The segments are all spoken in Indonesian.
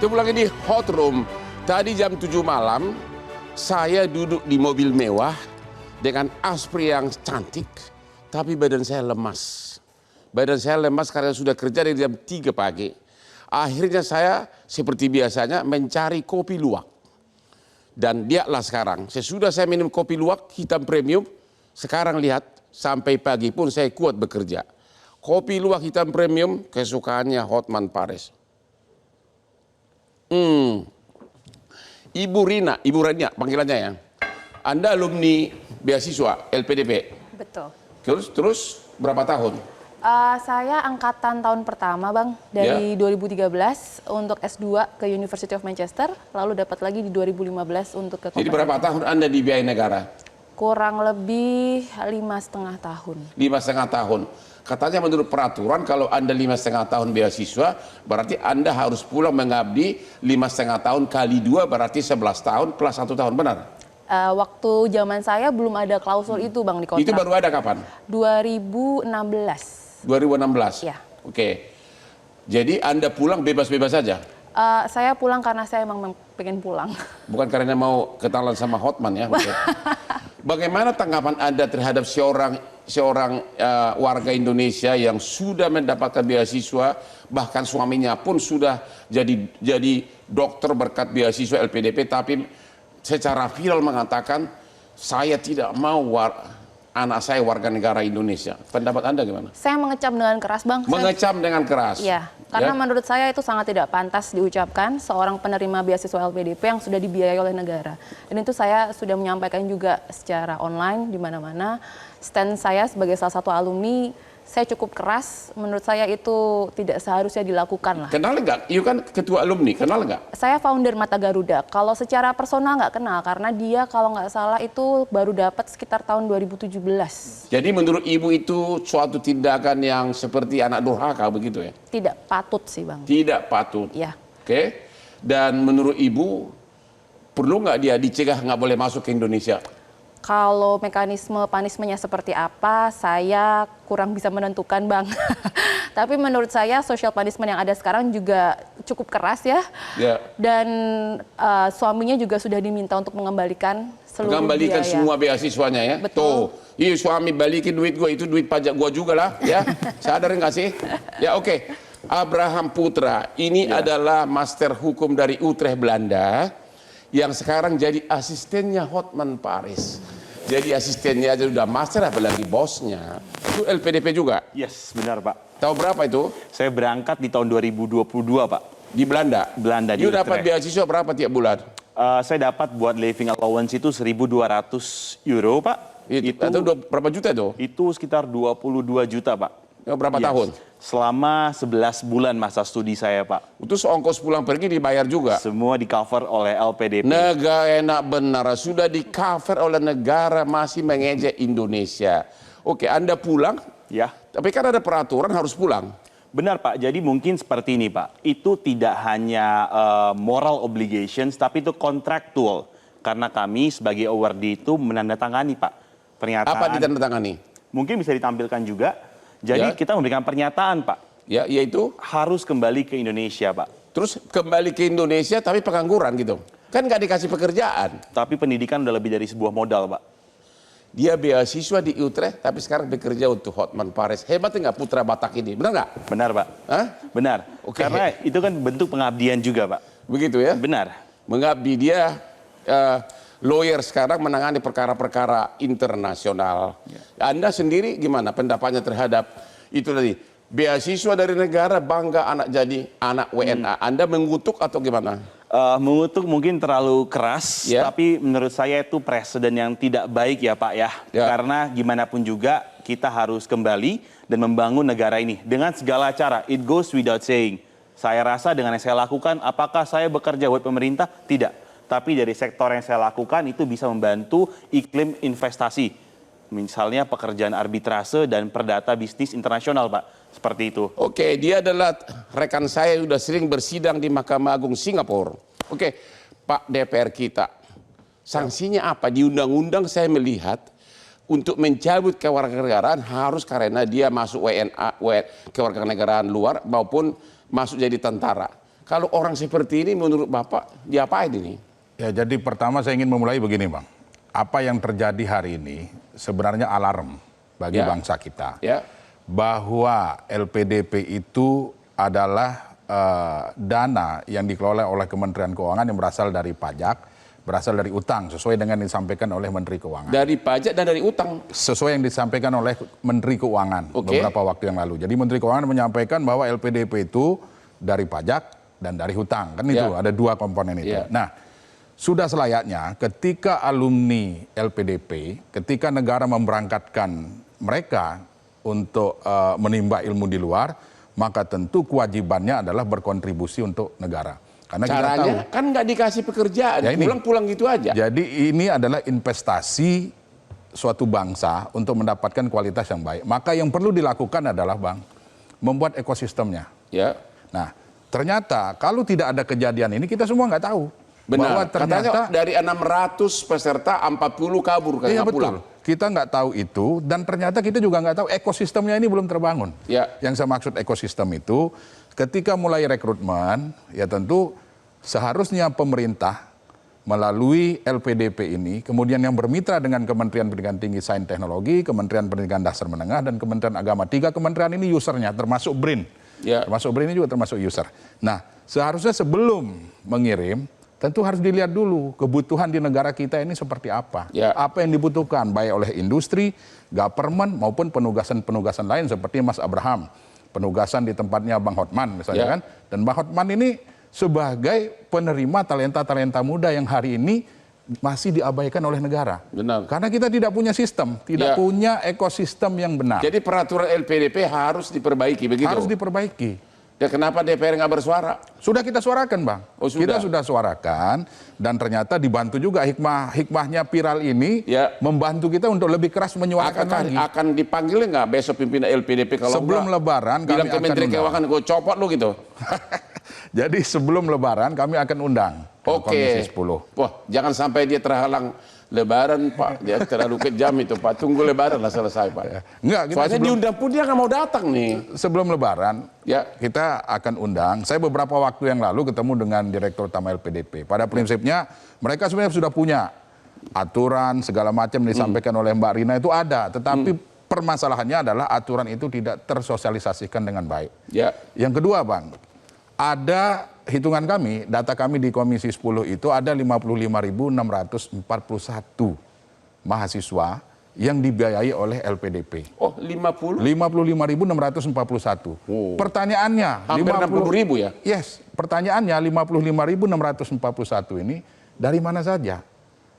Ketemu lagi di Hot Room. Tadi jam 7 malam, saya duduk di mobil mewah dengan Aspri yang cantik, tapi badan saya lemas. Badan saya lemas karena sudah kerja dari jam 3 pagi. Akhirnya saya seperti biasanya mencari kopi luwak. Dan lihatlah sekarang, sesudah saya minum kopi luwak hitam premium, sekarang lihat sampai pagi pun saya kuat bekerja. Kopi luwak hitam premium kesukaannya Hotman Paris. Ibu Rina panggilannya ya. Anda alumni beasiswa LPDP. Betul. Terus berapa tahun? Saya angkatan tahun pertama, Bang, dari 2013 untuk S2 ke University of Manchester, lalu dapat lagi di 2015 untuk ke Jadi berapa tahun Anda di biaya negara? Kurang lebih 5,5 tahun. 5,5 tahun. Katanya menurut peraturan kalau Anda 5,5 tahun beasiswa, berarti Anda harus pulang mengabdi 5,5 tahun kali 2 berarti 11 tahun plus 1 tahun, benar? Waktu zaman saya belum ada klausul itu, Bang, di kontrak. Itu baru ada kapan? 2016. 2016? Ya. Oke. Jadi Anda pulang bebas-bebas saja? Saya pulang karena saya emang pengen pulang. Bukan karena mau kenalan sama Hotman ya? Bagaimana tanggapan Anda terhadap seorang warga Indonesia yang sudah mendapatkan beasiswa, bahkan suaminya pun sudah jadi dokter berkat beasiswa LPDP, tapi secara viral mengatakan saya tidak mau anak saya warga negara Indonesia. Pendapat Anda gimana? Saya mengecam dengan keras, Bang. Mengecam dengan keras? Iya, karena menurut saya itu sangat tidak pantas diucapkan seorang penerima beasiswa LPDP yang sudah dibiayai oleh negara. Dan itu saya sudah menyampaikan juga secara online di mana-mana. Stand saya sebagai salah satu alumni, saya cukup keras. Menurut saya itu tidak seharusnya dilakukan lah. Kenal nggak? Iya kan ketua alumni, kenal nggak? Saya founder Mata Garuda. Kalau secara personal nggak kenal, karena dia kalau nggak salah itu baru dapat sekitar tahun 2017. Jadi menurut Ibu itu suatu tindakan yang seperti anak durhaka begitu ya? Tidak patut sih, Bang. Tidak patut. Ya. Oke. Dan menurut Ibu perlu nggak dia dicegah nggak boleh masuk ke Indonesia? Kalau mekanisme punishment-nya seperti apa, saya kurang bisa menentukan, Bang. Tapi menurut saya social punishment yang ada sekarang juga cukup keras ya. Ya. Dan suaminya juga sudah diminta untuk mengembalikan seluruh biaya. Semua beasiswanya ya. Betul. Tuh, iya suami balikin duit gue, itu duit pajak gue juga lah ya. Sadar nggak sih? Ya oke. Abraham Putra, ini adalah master hukum dari Utrecht, Belanda, yang sekarang jadi asistennya Hotman Paris. Jadi asistennya aja udah master, apalagi bosnya. Itu LPDP juga? Yes, benar Pak. Tahu berapa itu? Saya berangkat di tahun 2022 Pak. Di Belanda? Belanda, di Utrecht. Utrecht. Dapat beasiswa berapa tiap bulan? Saya dapat buat living allowance itu 1.200 euro Pak. Itu berapa juta itu? Itu sekitar 22 juta Pak. Berapa tahun? Selama 11 bulan masa studi saya, Pak. Itu ongkos pulang pergi dibayar juga? Semua di-cover oleh LPDP. Negara enak benar, sudah di-cover oleh negara, masih mengejek Indonesia. Oke, Anda pulang, ya. Tapi kan ada peraturan harus pulang. Benar, Pak. Jadi mungkin seperti ini, Pak. Itu tidak hanya moral obligations, tapi itu contractual. Karena kami sebagai awardee itu menandatangani, Pak, pernyataan. Apa ditandatangani? Mungkin bisa ditampilkan juga. Jadi kita memberikan pernyataan, Pak. Ya, yaitu? Harus kembali ke Indonesia, Pak. Terus kembali ke Indonesia tapi pengangguran gitu? Kan nggak dikasih pekerjaan. Tapi pendidikan udah lebih dari sebuah modal, Pak. Dia beasiswa di Utrecht tapi sekarang bekerja untuk Hotman Paris. Hebat nggak putra Batak ini? Benar nggak? Benar, Pak. Hah? Benar. Karena itu kan bentuk pengabdian juga, Pak. Begitu ya? Benar. Mengabdi, dia lawyer sekarang menangani perkara-perkara internasional. Anda sendiri gimana pendapatnya terhadap itu tadi? Beasiswa dari negara, bangga anak jadi anak WNA. Anda mengutuk atau gimana? Mengutuk mungkin terlalu keras, tapi menurut saya itu presiden yang tidak baik ya Pak ya. Karena gimana pun juga kita harus kembali dan membangun negara ini dengan segala cara. It goes without saying. Saya rasa dengan yang saya lakukan, apakah saya bekerja buat pemerintah? Tidak. Tapi dari sektor yang saya lakukan itu bisa membantu iklim investasi. Misalnya pekerjaan arbitrase dan perdata bisnis internasional, Pak. Seperti itu. Oke, dia adalah rekan saya sudah sering bersidang di Mahkamah Agung Singapura. Oke, Pak DPR kita, sanksinya apa? Di undang-undang saya melihat untuk mencabut kewarganegaraan harus karena dia masuk WNA, kewarganegaraan luar maupun masuk jadi tentara. Kalau orang seperti ini menurut Bapak diapain ini? Ya, jadi pertama saya ingin memulai begini, Bang. Apa yang terjadi hari ini sebenarnya alarm bagi bangsa kita. Bahwa LPDP itu adalah dana yang dikelola oleh Kementerian Keuangan yang berasal dari pajak, berasal dari utang, sesuai dengan yang disampaikan oleh Menteri Keuangan. Dari pajak dan dari utang? Sesuai yang disampaikan oleh Menteri Keuangan beberapa waktu yang lalu. Jadi Menteri Keuangan menyampaikan bahwa LPDP itu dari pajak dan dari hutang, kan itu ada dua komponen itu. Nah, sudah selayaknya ketika alumni LPDP, ketika negara memberangkatkan mereka untuk menimba ilmu di luar, maka tentu kewajibannya adalah berkontribusi untuk negara. Karena caranya kita tahu, kan nggak dikasih pekerjaan, pulang-pulang gitu aja. Jadi ini adalah investasi suatu bangsa untuk mendapatkan kualitas yang baik. Maka yang perlu dilakukan adalah, Bang, membuat ekosistemnya. Nah, ternyata kalau tidak ada kejadian ini, kita semua nggak tahu. Benar, bahwa ternyata katanya dari 600 peserta 40 kabur karena pulang. Kita nggak tahu itu, dan ternyata kita juga nggak tahu ekosistemnya ini belum terbangun. Yang saya maksud ekosistem itu, ketika mulai rekrutmen, ya tentu seharusnya pemerintah melalui LPDP ini, kemudian yang bermitra dengan Kementerian Pendidikan Tinggi Sains Teknologi, Kementerian Pendidikan Dasar Menengah, dan Kementerian Agama. 3 kementerian ini usernya, termasuk BRIN. Termasuk BRIN ini juga termasuk user. Nah, seharusnya sebelum mengirim, tentu harus dilihat dulu kebutuhan di negara kita ini seperti apa. Apa yang dibutuhkan baik oleh industri, government maupun penugasan-penugasan lain seperti Mas Abraham. Penugasan di tempatnya Bang Hotman misalnya kan. Dan Bang Hotman ini sebagai penerima talenta-talenta muda yang hari ini masih diabaikan oleh negara. Karena kita tidak punya sistem, tidak punya ekosistem yang benar. Jadi peraturan LPDP harus diperbaiki begitu? Harus diperbaiki. Ya, kenapa DPR nggak bersuara? Sudah kita suarakan, Bang. Kita sudah suarakan, dan ternyata dibantu juga hikmahnya viral ini membantu kita untuk lebih keras menyuarakan lagi. Akan dipanggil nggak besok pimpinan LPDP kalau sebelum Lebaran kami akan Menteri Keuangan gue copot lo gitu? Jadi sebelum Lebaran kami akan undang Komisi 10. Wah, jangan sampai dia terhalang Lebaran, Pak. Dia terlalu kejam itu, Pak. Tunggu Lebaran lah selesai, Pak. Enggak, soalnya diundang pun dia nggak mau datang nih. Sebelum Lebaran, kita akan undang. Saya beberapa waktu yang lalu ketemu dengan Direktur Utama LPDP. Pada prinsipnya, mereka sebenarnya sudah punya aturan, segala macam disampaikan oleh Mbak Rina itu ada. Tetapi permasalahannya adalah aturan itu tidak tersosialisasikan dengan baik. Yang kedua, Bang, ada hitungan kami, data kami di Komisi 10 itu ada 55.641 mahasiswa yang dibiayai oleh LPDP. Oh, 55.641. Pertanyaannya, hampir 60.000 ya? Yes, pertanyaannya 55.641 ini dari mana saja?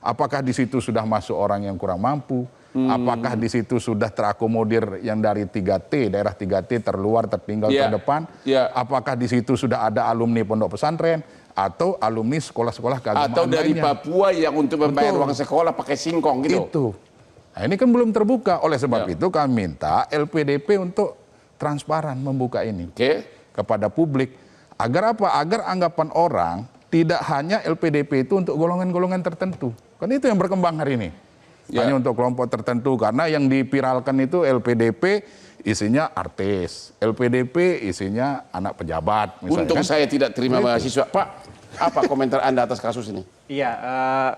Apakah di situ sudah masuk orang yang kurang mampu? Apakah di situ sudah terakomodir yang dari 3T, daerah 3T terluar, tertinggal, terdepan? Apakah di situ sudah ada alumni pondok pesantren atau alumni sekolah-sekolah keagamaan atau dari lainnya? Papua yang untuk membayar uang sekolah pakai singkong gitu? Itu. Nah, ini kan belum terbuka. Oleh sebab itu kami minta LPDP untuk transparan membuka ini kepada publik. Agar apa? Agar anggapan orang tidak hanya LPDP itu untuk golongan-golongan tertentu. Kan itu yang berkembang hari ini. Hanya untuk kelompok tertentu, karena yang dipiralkan itu LPDP isinya artis, LPDP isinya anak pejabat misalnya. Untung saya tidak terima mahasiswa. Pak, apa komentar Anda atas kasus ini? Iya,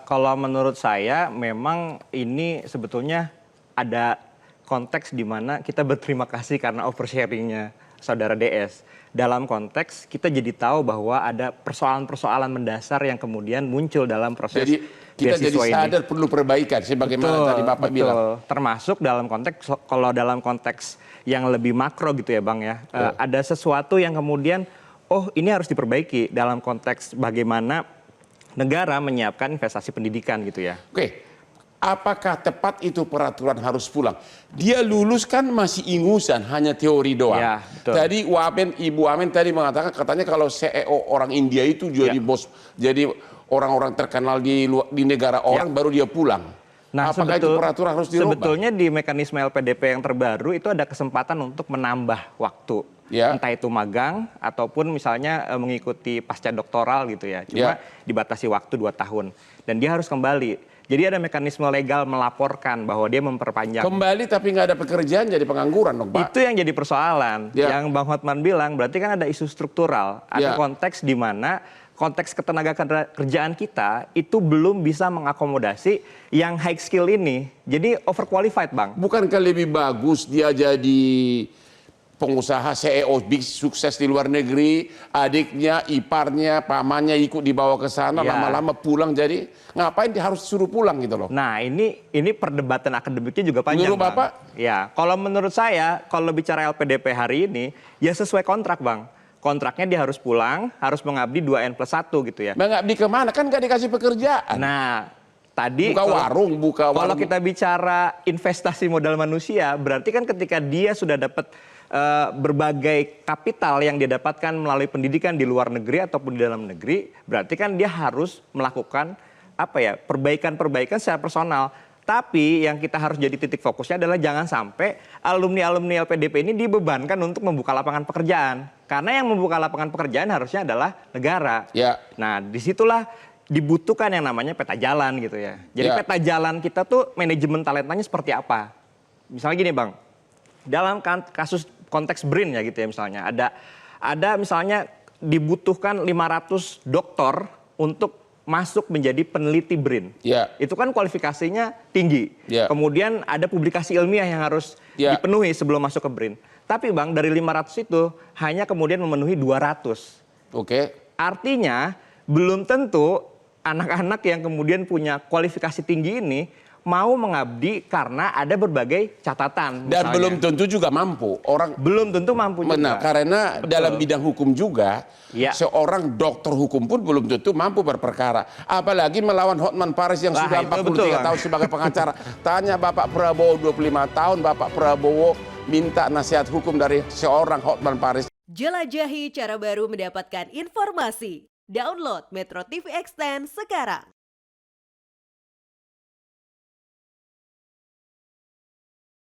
kalau menurut saya memang ini sebetulnya ada konteks di mana kita berterima kasih karena oversharingnya Saudara DS. Dalam konteks kita jadi tahu bahwa ada persoalan-persoalan mendasar yang kemudian muncul dalam proses kita jadi sadar ini. Perlu perbaikan sebagaimana tadi Bapak bilang. Termasuk dalam konteks, kalau dalam konteks yang lebih makro gitu ya Bang ya, ada sesuatu yang kemudian ini harus diperbaiki dalam konteks bagaimana negara menyiapkan investasi pendidikan gitu ya. Apakah tepat itu peraturan harus pulang? Dia lulus kan masih ingusan, hanya teori doang. Tadi Ibu Wamen tadi mengatakan, katanya kalau CEO orang India itu jadi bos, jadi orang-orang terkenal di negara orang baru dia pulang. Nah, apakah itu peraturan harus dirubah? Sebetulnya di mekanisme LPDP yang terbaru itu ada kesempatan untuk menambah waktu. Entah itu magang ataupun misalnya mengikuti pasca doktoral gitu ya. Cuma dibatasi waktu 2 tahun. Dan dia harus kembali. Jadi ada mekanisme legal melaporkan bahwa dia memperpanjang. Kembali tapi nggak ada pekerjaan jadi pengangguran dong Pak. Itu yang jadi persoalan. Yang Bang Hotman bilang berarti kan ada isu struktural. Ada konteks di mana konteks ketenaga kerjaan kita itu belum bisa mengakomodasi yang high skill ini. Jadi overqualified Bang. Bukankah lebih bagus dia jadi pengusaha CEO big sukses di luar negeri, adiknya, iparnya, pamannya ikut dibawa ke sana, lama-lama pulang jadi ngapain dia harus suruh pulang gitu loh. Nah ini perdebatan akademiknya juga panjang. Menurut Bang. Bapak? Ya, kalau menurut saya, kalau bicara LPDP hari ini, ya sesuai kontrak Bang. Kontraknya dia harus pulang, harus mengabdi 2N+1 gitu ya. Mengabdi kemana? Kan gak dikasih pekerjaan. Nah, tadi buka warung. Kalau kita bicara investasi modal manusia, berarti kan ketika dia sudah dapat berbagai kapital yang dia dapatkan melalui pendidikan di luar negeri ataupun di dalam negeri, berarti kan dia harus melakukan perbaikan-perbaikan secara personal. Tapi yang kita harus jadi titik fokusnya adalah jangan sampai alumni-alumni LPDP ini dibebankan untuk membuka lapangan pekerjaan. Karena yang membuka lapangan pekerjaan harusnya adalah negara. Nah, disitulah dibutuhkan yang namanya peta jalan gitu ya. Jadi peta jalan kita tuh manajemen talentanya seperti apa? Misalnya gini Bang, dalam kasus konteks BRIN ya gitu ya misalnya, ada misalnya dibutuhkan 500 dokter untuk masuk menjadi peneliti BRIN. Itu kan kualifikasinya tinggi. Kemudian ada publikasi ilmiah yang harus dipenuhi sebelum masuk ke BRIN. Tapi Bang, dari 500 itu hanya kemudian memenuhi 200. Artinya belum tentu anak-anak yang kemudian punya kualifikasi tinggi ini mau mengabdi karena ada berbagai catatan. Dan belum tentu juga mampu. Orang belum tentu mampu juga. Benar, karena dalam bidang hukum juga, seorang dokter hukum pun belum tentu mampu berperkara. Apalagi melawan Hotman Paris yang sudah 43 tahun sebagai pengacara. Tanya Bapak Prabowo 25 tahun, Bapak Prabowo minta nasihat hukum dari seorang Hotman Paris. Jelajahi cara baru mendapatkan informasi. Download Metro TV Extend sekarang.